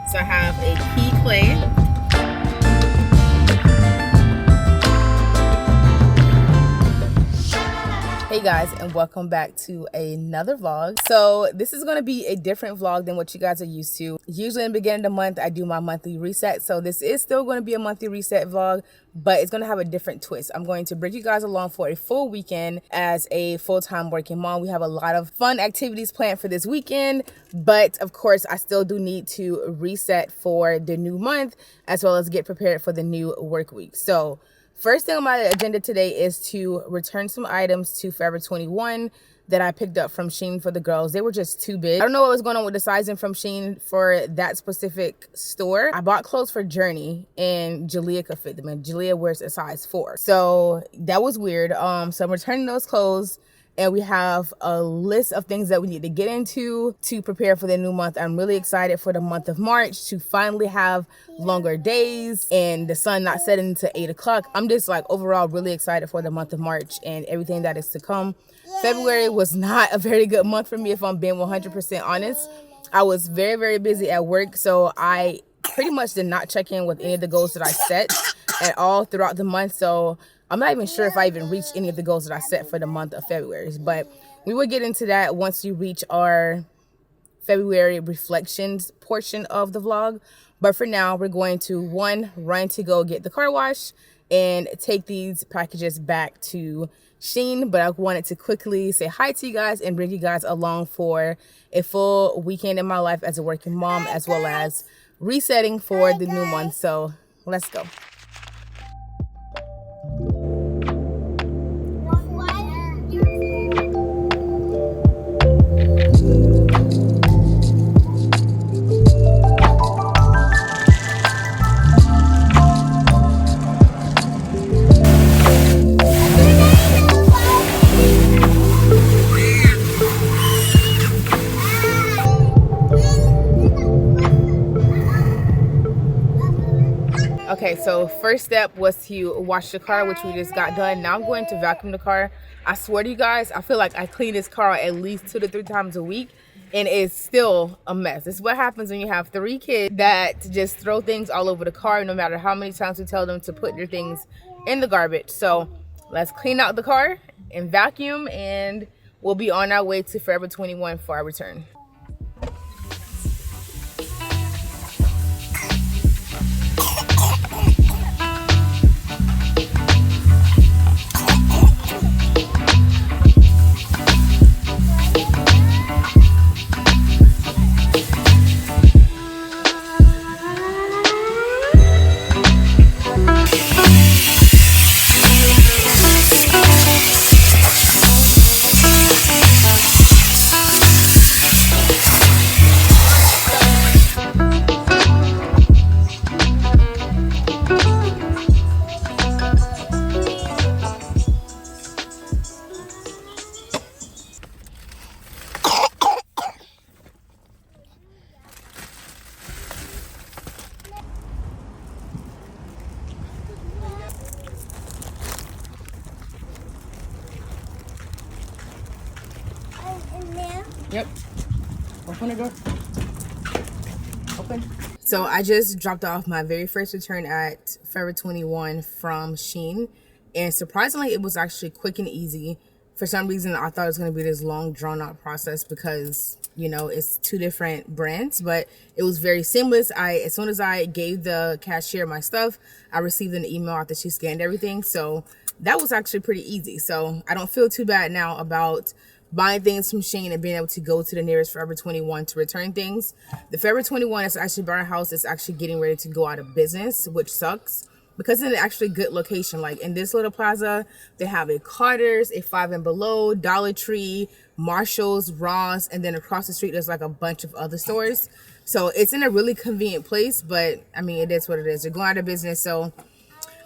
So I have a key play. Hey guys, and welcome back to another vlog. So this is going to be a different vlog than what you guys are used to. Usually in the beginning of the month I do my monthly reset, so this is still going to be a monthly reset vlog, but it's going to have a different twist. I'm going to bring you guys along for a full weekend as a full-time working mom. We have a lot of fun activities planned for this weekend, but of course I still do need to reset for the new month as well as get prepared for the new work week. So first thing on my agenda today is to return some items to Forever 21 that I picked up from SHEIN for the girls. They were just too big. I don't know what was going on with the sizing from SHEIN for that specific store. I bought clothes for Journey and Jalea could fit them, and Jalea wears a size 4. So that was weird. So I'm returning those clothes. And we have a list of things that we need to get into to prepare for the new month. I'm really excited for the month of March to finally have longer days and the sun not setting to 8 o'clock. I'm just like overall really excited for the month of March and everything that is to come. February was not a very good month for me, if I'm being 100% honest. I was very, very busy at work, so I pretty much did not check in with any of the goals that I set at all throughout the month. So I'm not even sure if I even reached any of the goals that I set for the month of February, but we will get into that once we reach our February reflections portion of the vlog. But for now, we're going to run to go get the car wash and take these packages back to SHEIN. But I wanted to quickly say hi to you guys and bring you guys along for a full weekend in my life as a working mom, as well as resetting for the new month. So let's go. Okay, so first step was to wash the car, which we just got done. Now I'm going to vacuum the car. I swear to you guys, I feel like I clean this car at least 2 to 3 times a week, and it's still a mess. This is what happens when you have 3 kids that just throw things all over the car, no matter how many times we tell them to put their things in the garbage. So let's clean out the car and vacuum, and we'll be on our way to Forever 21 for our return. Yep. Open the door. Open. So I just dropped off my very first return at Forever 21 from SHEIN, and surprisingly it was actually quick and easy. For some reason I thought it was going to be this long drawn out process because, you know, it's 2 different brands, but it was very seamless. As soon as I gave the cashier my stuff, I received an email after she scanned everything, so that was actually pretty easy. So I don't feel too bad now about buying things from SHEIN and being able to go to the nearest Forever 21 to return things. The Forever 21 is actually by our house. It's actually getting ready to go out of business, which sucks because it's an actually good location. Like in this little plaza, they have a Carter's, a 5 and Below, Dollar Tree, Marshall's, Ross, and then across the street there's like a bunch of other stores. So it's in a really convenient place, but I mean, it is what it is. They're going out of business, so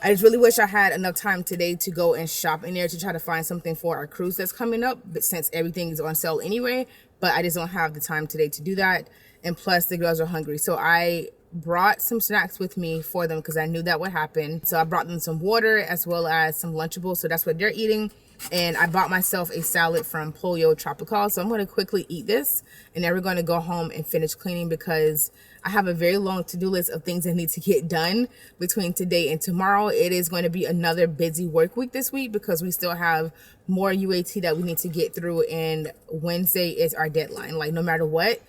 I just really wish I had enough time today to go and shop in there to try to find something for our cruise that's coming up, but since everything is on sale anyway, but I just don't have the time today to do that. And plus the girls are hungry, so I brought some snacks with me for them because I knew that would happen. So I brought them some water as well as some Lunchables, so that's what they're eating. And I bought myself a salad from Pollo Tropical. So I'm going to quickly eat this. And then we're going to go home and finish cleaning because I have a very long to-do list of things that need to get done between today and tomorrow. It is going to be another busy work week this week because we still have more UAT that we need to get through. And Wednesday is our deadline. Like, no matter what,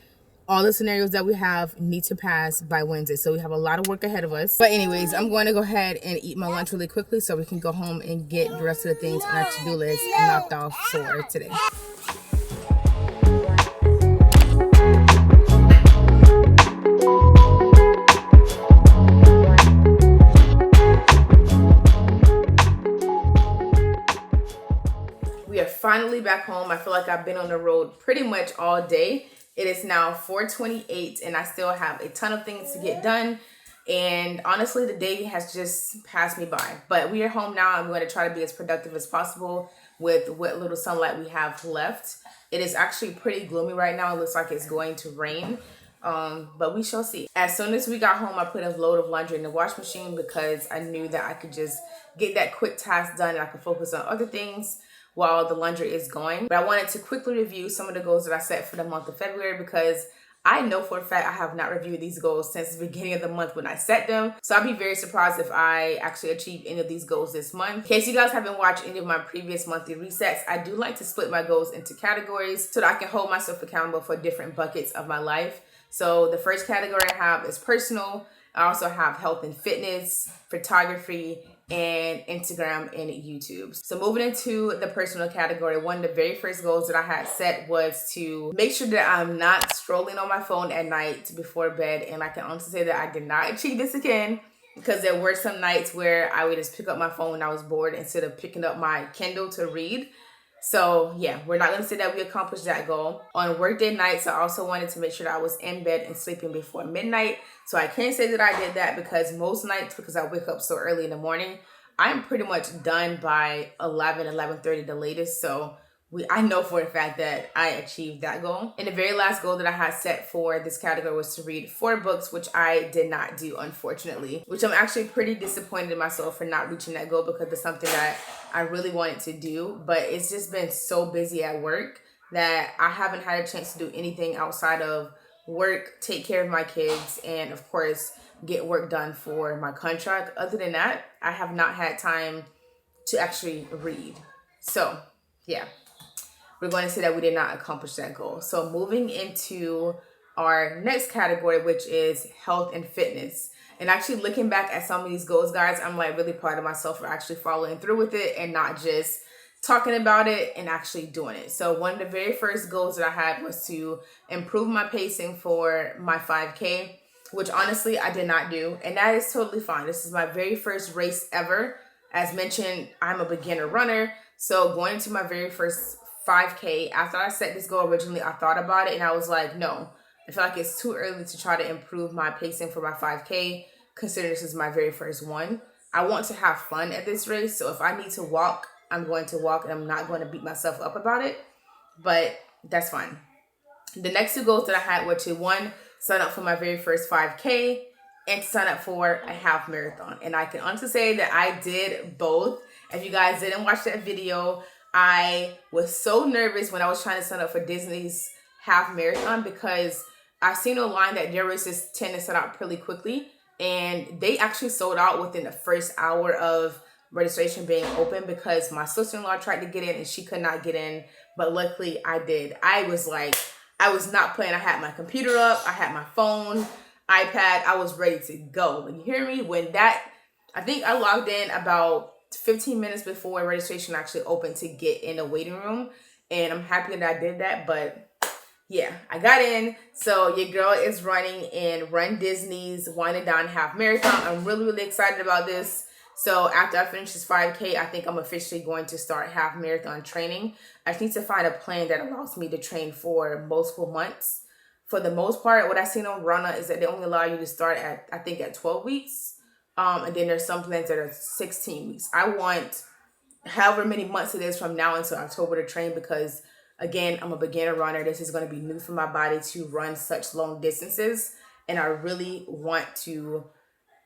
all the scenarios that we have need to pass by Wednesday. So we have a lot of work ahead of us. But anyways, I'm going to go ahead and eat my lunch really quickly so we can go home and get the rest of the things on our to-do list knocked off for today. We are finally back home. I feel like I've been on the road pretty much all day. It is now 4:28 and I still have a ton of things to get done. And honestly, the day has just passed me by. But we are home now. I'm going to try to be as productive as possible with what little sunlight we have left. It is actually pretty gloomy right now. It looks like it's going to rain. But we shall see. As soon as we got home, I put a load of laundry in the wash machine because I knew that I could just get that quick task done and I could focus on other things while the laundry is going. But I wanted to quickly review some of the goals that I set for the month of February because I know for a fact I have not reviewed these goals since the beginning of the month when I set them. So I'd be very surprised if I actually achieve any of these goals this month. In case you guys haven't watched any of my previous monthly resets, I do like to split my goals into categories so that I can hold myself accountable for different buckets of my life. So the first category I have is personal. I also have health and fitness, photography, and Instagram and YouTube. So moving into the personal category, one of the very first goals that I had set was to make sure that I'm not scrolling on my phone at night before bed. And I can honestly say that I did not achieve this again because there were some nights where I would just pick up my phone when I was bored instead of picking up my Kindle to read. So yeah, we're not going to say that we accomplished that goal. On workday nights, I also wanted to make sure that I was in bed and sleeping before midnight. So I can't say that I did that because most nights, because I wake up so early in the morning, I'm pretty much done by 11:30 the latest. So I know for a fact that I achieved that goal. And the very last goal that I had set for this category was to read 4 books, which I did not do, unfortunately, which I'm actually pretty disappointed in myself for not reaching that goal because it's something that I really wanted to do. But it's just been so busy at work that I haven't had a chance to do anything outside of work, take care of my kids, and of course, get work done for my contract. Other than that, I have not had time to actually read. So yeah, we're going to say that we did not accomplish that goal. So moving into our next category, which is health and fitness. And actually looking back at some of these goals, guys, I'm like really proud of myself for actually following through with it and not just talking about it and actually doing it. So one of the very first goals that I had was to improve my pacing for my 5K, which honestly I did not do. And that is totally fine. This is my very first race ever. As mentioned, I'm a beginner runner. So going to my very first 5K, after I set this goal originally, I thought about it and I was like, no, I feel like it's too early to try to improve my pacing for my 5K, considering this is my very first one. I want to have fun at this race. So if I need to walk, I'm going to walk and I'm not going to beat myself up about it, but that's fine. The next 2 goals that I had were to, one, sign up for my very first 5K and to sign up for a half marathon. And I can honestly say that I did both. If you guys didn't watch that video, I was so nervous when I was trying to sign up for Disney's half marathon because I've seen online that their races tend to sell out pretty quickly. And they actually sold out within the first hour of registration being open because my sister-in-law tried to get in and she could not get in, but luckily I did. I was not playing. I had my computer up, I had my phone, iPad, I was ready to go. You hear me? I think I logged in about 15 minutes before registration actually opened to get in the waiting room, and I'm happy that I did that. But yeah, I got in. So your girl is running in Run Disney's Wine and Dine Half Marathon. I'm really, really excited about this. So after I finish this 5K, I think I'm officially going to start half marathon training. I need to find a plan that allows me to train for multiple months. For the most part, what I've seen on Runner is that they only allow you to start at, I think, at 12 weeks. And then there's some plans that are 16 weeks. I want however many months it is from now until October to train because, again, I'm a beginner runner. This is going to be new for my body to run such long distances. And I really want to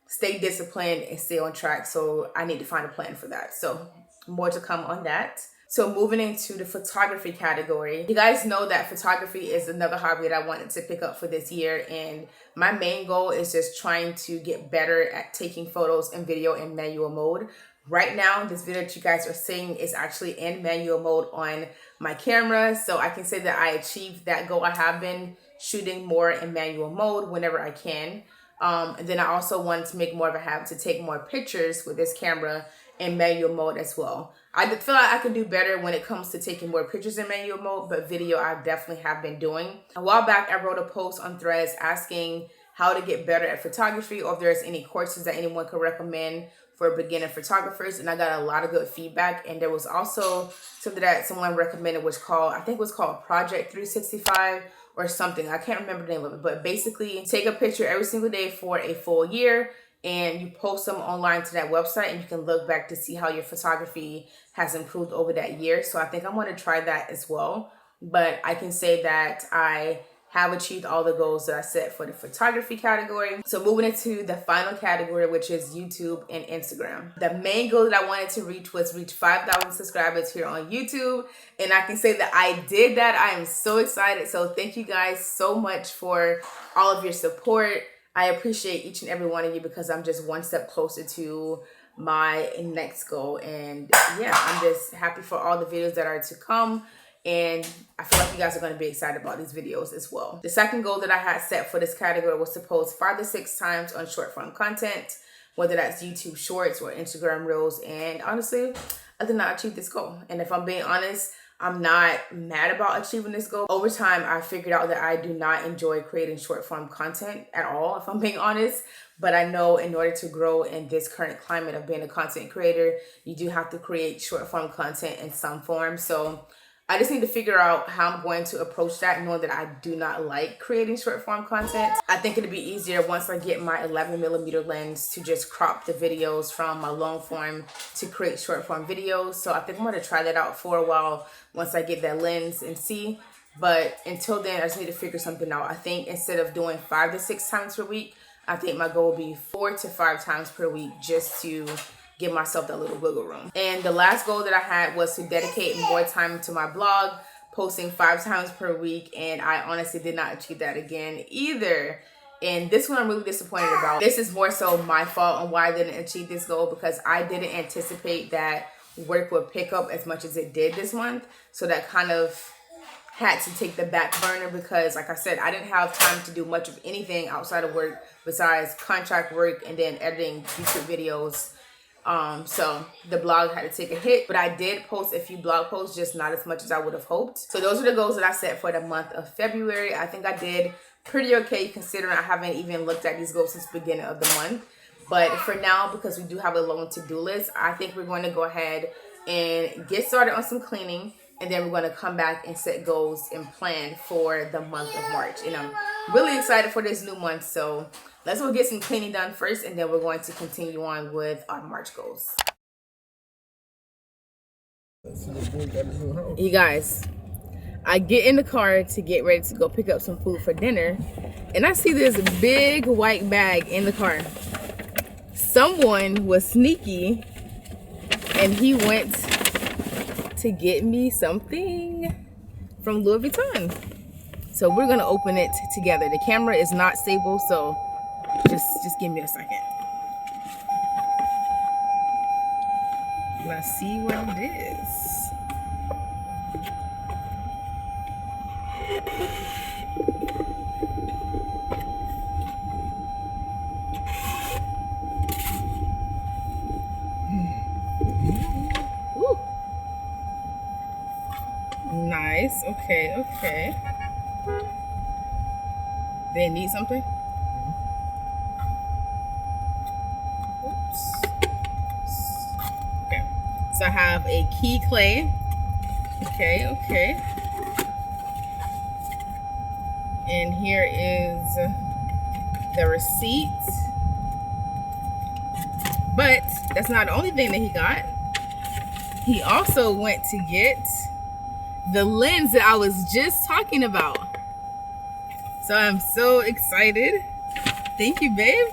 stay disciplined and stay on track. So I need to find a plan for that. So more to come on that. So moving into the photography category, you guys know that photography is another hobby that I wanted to pick up for this year, and my main goal is just trying to get better at taking photos and video in manual mode. Right now, this video that you guys are seeing is actually in manual mode on my camera, so I can say that I achieved that goal. I have been shooting more in manual mode whenever I can. And then I also wanted to make more of a habit to take more pictures with this camera in manual mode as well. I feel like I can do better when it comes to taking more pictures in manual mode, but video I definitely have been doing. A while back, I wrote a post on Threads asking how to get better at photography, or if there's any courses that anyone could recommend for beginner photographers, and I got a lot of good feedback. And there was also something that someone recommended, which called, I think it was called Project 365 or something. I can't remember the name of it, but basically take a picture every single day for a full year, and you post them online to that website, and you can look back to see how your photography has improved over that year. So I think I'm going to try that as well. But I can say that I have achieved all the goals that I set for the photography category. So moving into the final category, which is YouTube and Instagram. The main goal that I wanted to reach was reach 5,000 subscribers here on YouTube. And I can say that I did that. I am so excited. So thank you guys so much for all of your support. I appreciate each and every one of you, because I'm just one step closer to my next goal. And yeah, I'm just happy for all the videos that are to come. And I feel like you guys are going to be excited about these videos as well. The second goal that I had set for this category was to post 5 to 6 times on short form content, whether that's YouTube Shorts or Instagram Reels. And honestly, I did not achieve this goal. And if I'm being honest, I'm not mad about achieving this goal. Over time, I figured out that I do not enjoy creating short form content at all, if I'm being honest. But I know in order to grow in this current climate of being a content creator, you do have to create short form content in some form. So I just need to figure out how I'm going to approach that, knowing that I do not like creating short form content. I think it'll be easier once I get my 11mm lens to just crop the videos from my long form to create short form videos. So I think I'm going to try that out for a while once I get that lens and see. But until then, I just need to figure something out. I think instead of doing 5 to 6 times per week, I think my goal will be 4 to 5 times per week, just to give myself that little wiggle room. And the last goal that I had was to dedicate more time to my blog, posting 5 times per week. And I honestly did not achieve that again either. And this one I'm really disappointed about. This is more so my fault on why I didn't achieve this goal, because I didn't anticipate that work would pick up as much as it did this month. So that kind of had to take the back burner, because like I said, I didn't have time to do much of anything outside of work besides contract work and then editing YouTube videos. So the blog had to take a hit, but I did post a few blog posts, just not as much as I would have hoped. So those are the goals that I set for the month of February. I think I did pretty okay, considering I haven't even looked at these goals since the beginning of the month. But for now, because we do have a long to-do list, I think we're going to go ahead and get started on some cleaning. And then we're going to come back and set goals and plan for the month of March. And I'm really excited for this new month. So let's go get some cleaning done first, and then we're going to continue on with our March goals. You guys, I get in the car to get ready to go pick up some food for dinner, and I see this big white bag in the car. Someone was sneaky, and he went to get me something from Louis Vuitton. So we're gonna open it together. The camera is not stable, so just give me a second. Let's see what it is. Ooh. Nice. Okay. They need something? Oops. Okay. So I have a key clay. Okay. And here is the receipt. But that's not the only thing that he got. He also went to get the lens that I was just talking about. So I'm so excited. Thank you, babe.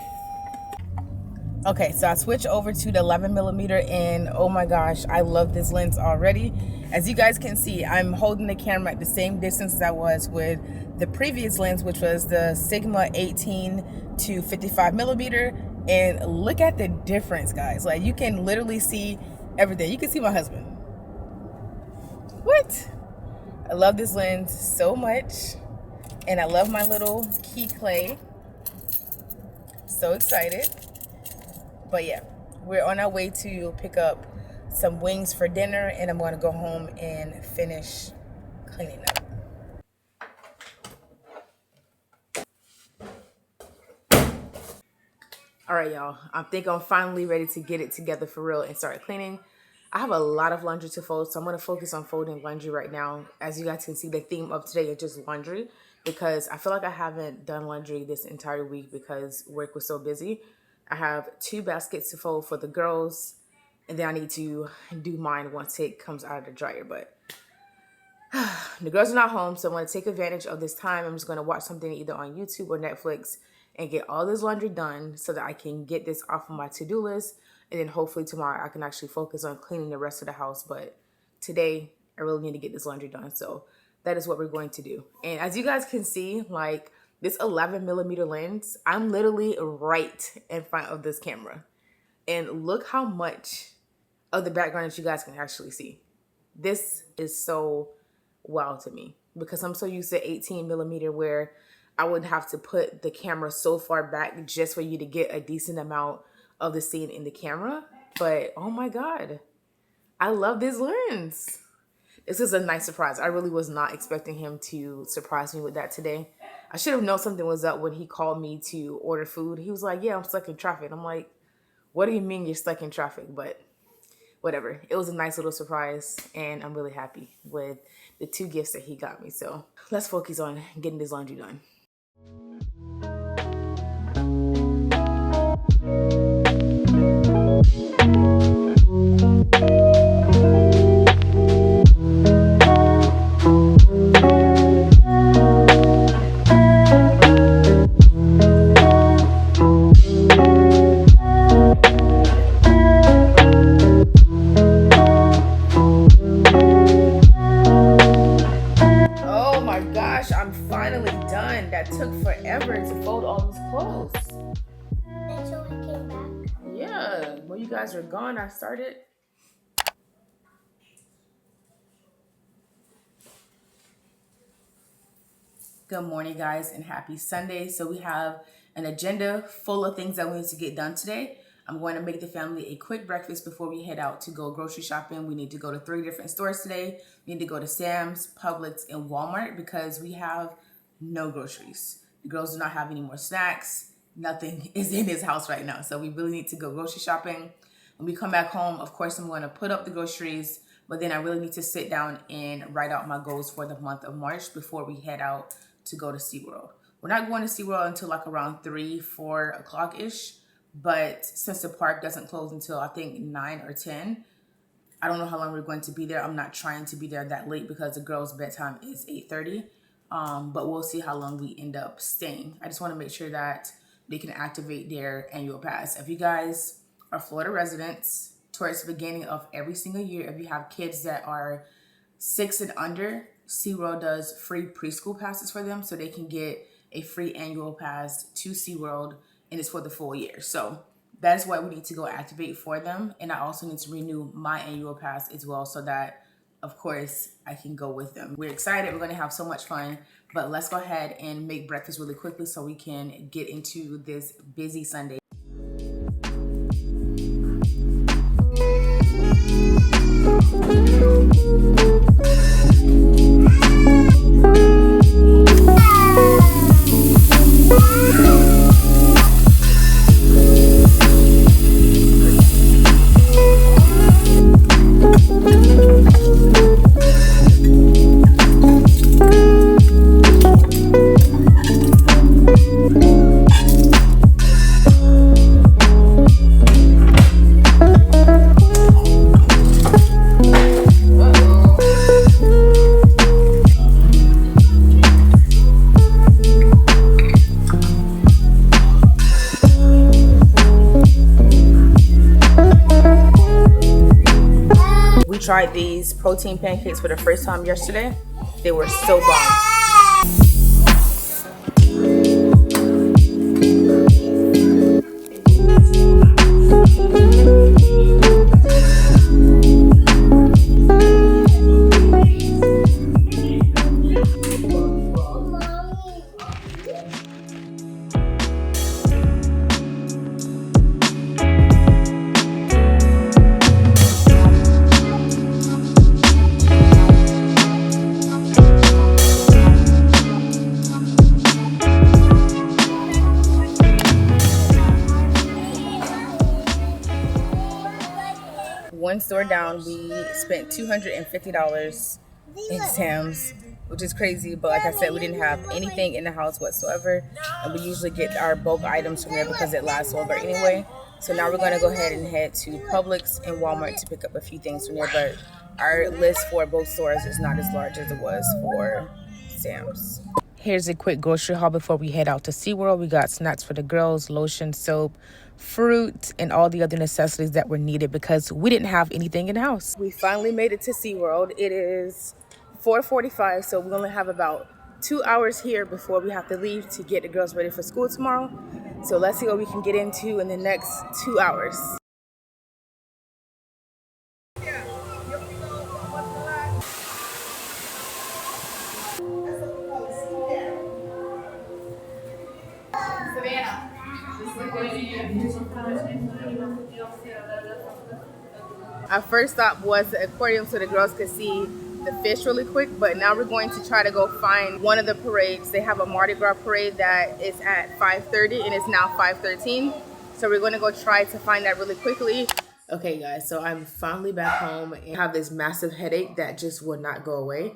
Okay, so I switched over to the 11 millimeter, and oh my gosh, I love this lens already. As you guys can see, I'm holding the camera at the same distance as I was with the previous lens, which was the Sigma 18 to 55 millimeter. And look at the difference, guys. Like, you can literally see everything. You can see my husband. What? I love this lens so much. And I love my little key clay. So excited. But yeah, we're on our way to pick up some wings for dinner, and I'm going to go home and finish cleaning up. All right, y'all. I think I'm finally ready to get it together for real and start cleaning. I have a lot of laundry to fold, so I'm going to focus on folding laundry right now. As you guys can see, the theme of today is just laundry, because I feel like I haven't done laundry this entire week because work was so busy. I have 2 baskets to fold for the girls, and then I need to do mine once it comes out of the dryer. But the girls are not home, so I'm going to take advantage of this time. I'm just going to watch something either on YouTube or Netflix and get all this laundry done so that I can get this off of my to-do list. And then hopefully tomorrow I can actually focus on cleaning the rest of the house. But today I really need to get this laundry done. So that is what we're going to do. And as you guys can see, like this 11 millimeter lens, I'm literally right in front of this camera. And look how much of the background that you guys can actually see. This is so wow to me, because I'm so used to 18 millimeter where I would have to put the camera so far back just for you to get a decent amount of the scene in the camera. But oh my God, I love this lens. This is a nice surprise. I really was not expecting him to surprise me with that today. I should have known something was up when he called me to order food. He was like, yeah, I'm stuck in traffic. I'm like, what do you mean you're stuck in traffic? But whatever. It was a nice little surprise, and I'm really happy with the 2 gifts that he got me. So let's focus on getting this laundry done. That took forever to fold all these clothes. Until we came back. Yeah, when you guys were gone, I started. Good morning, guys, and happy Sunday. So we have an agenda full of things that we need to get done today. I'm going to make the family a quick breakfast before we head out to go grocery shopping. We need to go to 3 different stores today. We need to go to Sam's, Publix, and Walmart because we have no groceries. The girls do not have any more snacks. Nothing is in this house right now. So we really need to go grocery shopping. When we come back home, of course, I'm going to put up the groceries, but then I really need to sit down and write out my goals for the month of March before we head out to go to SeaWorld. We're not going to SeaWorld until like around 3-4 o'clock-ish, but since the park doesn't close until I think 9 or 10, I don't know how long we're going to be there. I'm not trying to be there that late because the girls' bedtime is 8:30. But we'll see how long we end up staying. I just want to make sure that they can activate their annual pass. If you guys are Florida residents, towards the beginning of every single year, if you have kids that are 6 and under, SeaWorld does free preschool passes for them, so they can get a free annual pass to SeaWorld, and it's for the full year. So that's what we need to go activate for them. And I also need to renew my annual pass as well so that, of course, I can go with them. We're excited. We're going to have so much fun. But let's go ahead and make breakfast really quickly so we can get into this busy Sunday. tried these protein pancakes for the first time yesterday. They were so bomb. One store down, we spent $250 in Sam's, which is crazy, but like I said, we didn't have anything in the house whatsoever, and we usually get our bulk items from there because it lasts longer anyway. So now we're going to go ahead and head to Publix and Walmart to pick up a few things from there, but our list for both stores is not as large as it was for Sam's. Here's a quick grocery haul before we head out to SeaWorld. We got snacks for the girls, lotion, soap, fruit, and all the other necessities that were needed because we didn't have anything in the house. We finally made it to SeaWorld. It is 4:45, so we only have about 2 hours here before we have to leave to get the girls ready for school tomorrow. So let's see what we can get into in the next 2 hours. Our first stop was the aquarium so the girls could see the fish really quick, but now we're going to try to go find one of the parades. They have a Mardi Gras parade that is at 5:30 and it's now 5:13. So we're going to go try to find that really quickly. Okay guys, so I'm finally back home and have this massive headache that just would not go away.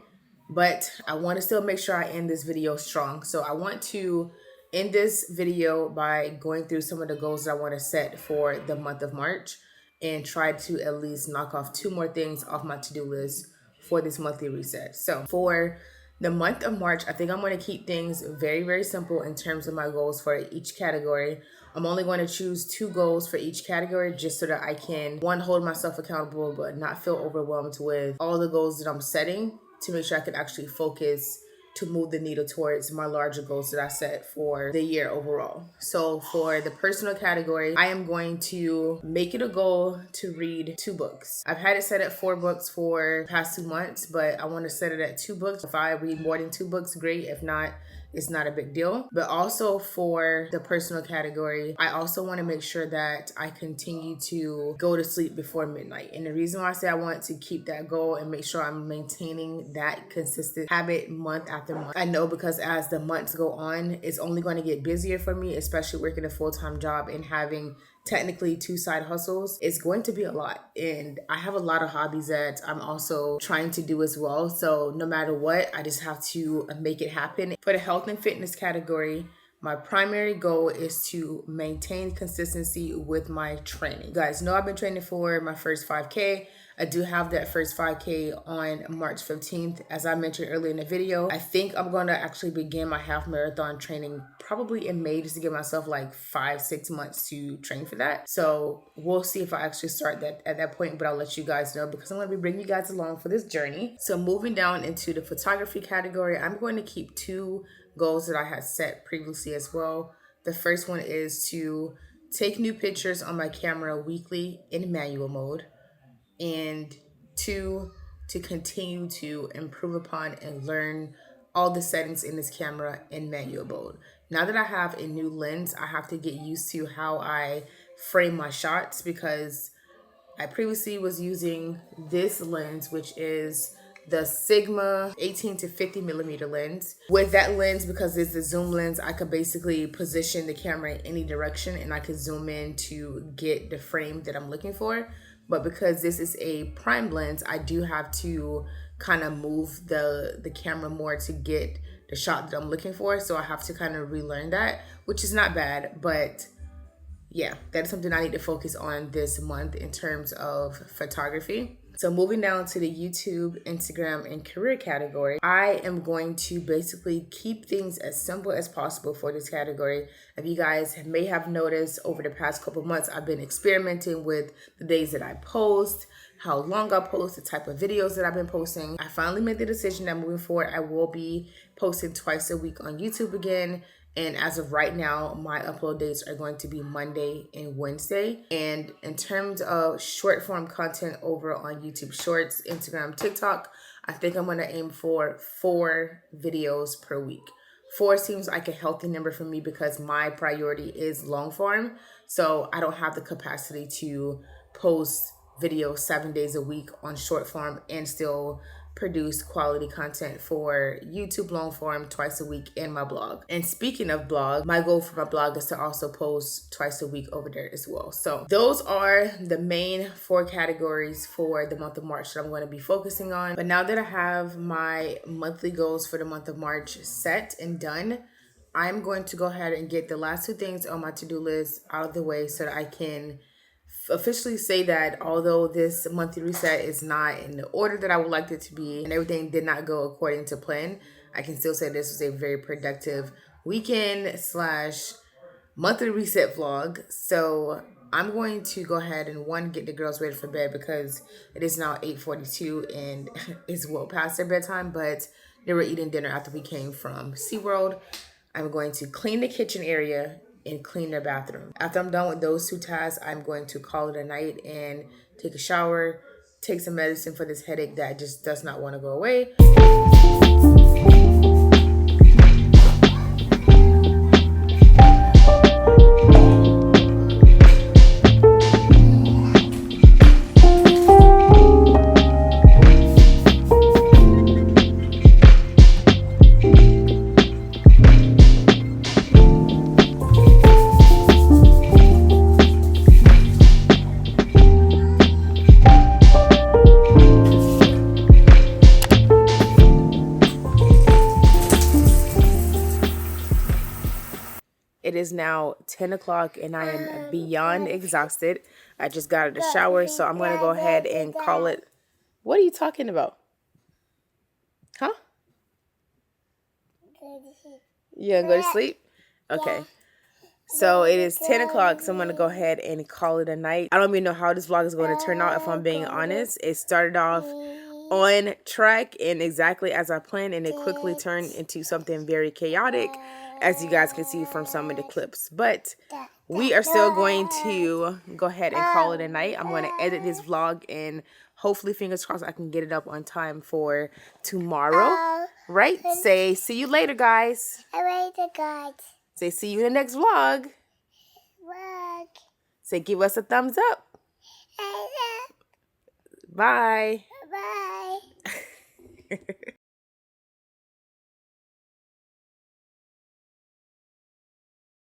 But I want to still make sure I end this video strong. So I want to end this video by going through some of the goals that I want to set for the month of March and try to at least knock off 2 more things off my to-do list for this monthly reset. So for the month of March, I think I'm going to keep things very, very simple in terms of my goals for each category. I'm only going to choose 2 goals for each category just so that I can, one, hold myself accountable, but not feel overwhelmed with all the goals that I'm setting to make sure I can actually focus to move the needle towards my larger goals that I set for the year overall. So for the personal category, I am going to make it a goal to read 2 books. I've had it set at 4 books for the past 2 months, but I want to set it at 2 books. If I read more than 2 books, great. If not, it's not a big deal. But also for the personal category, I also want to make sure that I continue to go to sleep before midnight. And the reason why I say I want to keep that goal and make sure I'm maintaining that consistent habit month after month, I know because as the months go on, it's only going to get busier for me, especially working a full-time job and having technically 2 side hustles. It's going to be a lot, and I have a lot of hobbies that I'm also trying to do as well. So no matter what, I just have to make it happen. For the health and fitness category, my primary goal is to maintain consistency with my training. You guys know I've been training for my first 5K. I do have that first 5K on March 15th. As I mentioned earlier in the video, I think I'm going to actually begin my half marathon training probably in May just to give myself like 5-6 months to train for that. So we'll see if I actually start that at that point, but I'll let you guys know because I'm going to be bringing you guys along for this journey. So moving down into the photography category, I'm going to keep 2 goals that I had set previously as well. The first one is to take new pictures on my camera weekly in manual mode, and 2, to continue to improve upon and learn all the settings in this camera in manual mode. Now that I have a new lens, I have to get used to how I frame my shots because I previously was using this lens, which is the Sigma 18 to 50 millimeter lens. With that lens, because it's a zoom lens, I could basically position the camera in any direction and I could zoom in to get the frame that I'm looking for. But because this is a prime lens, I do have to kind of move the camera more to get the shot that I'm looking for. So I have to kind of relearn that, which is not bad, but yeah, that is something I need to focus on this month in terms of photography. So moving down to the YouTube, Instagram, and career category, I am going to basically keep things as simple as possible for this category. If you guys may have noticed over the past couple months, I've been experimenting with the days that I post, how long I post, the type of videos that I've been posting. I finally made the decision that moving forward, I will be posting twice a week on YouTube again. And as of right now, my upload dates are going to be Monday and Wednesday. And in terms of short form content over on YouTube Shorts, Instagram, TikTok, I think I'm going to aim for 4 videos per week. 4 seems like a healthy number for me because my priority is long form. So I don't have the capacity to post videos 7 days a week on short form and still produce quality content for YouTube long form twice a week and my blog. And speaking of blog, my goal for my blog is to also post twice a week over there as well. So those are the main 4 categories for the month of March that I'm going to be focusing on. But now that I have my monthly goals for the month of March set and done, I'm going to go ahead and get the last 2 things on my to-do list out of the way so that I can officially say that although this monthly reset is not in the order that I would like it to be and everything did not go according to plan, I can still say this was a very productive weekend / monthly reset vlog. So I'm going to go ahead and get the girls ready for bed because it is now 8:42 and it's well past their bedtime, but they were eating dinner after we came from SeaWorld. I'm going to clean the kitchen area and clean their bathroom. After I'm done with those 2 tasks, I'm going to call it a night and take a shower, take some medicine for this headache that just does not want to go away. It is now 10 o'clock and I am beyond exhausted. I just got out of the shower, so I'm going to go ahead and call it. What are you talking about? Huh? You gonna go to sleep? Okay. So it is 10 o'clock, so I'm going to go ahead and call it a night. I don't even know how this vlog is going to turn out, if I'm being honest. It started off on track and exactly as I planned, and it quickly turned into something very chaotic, as you guys can see from some of the clips. But we are still going to go ahead and call it a night. I'm going to edit this vlog and hopefully, fingers crossed, I can get it up on time for tomorrow. Right? Say, see you later, guys. Later, guys. Say, see you in the next vlog. Say, give us a thumbs up. Bye. Bye.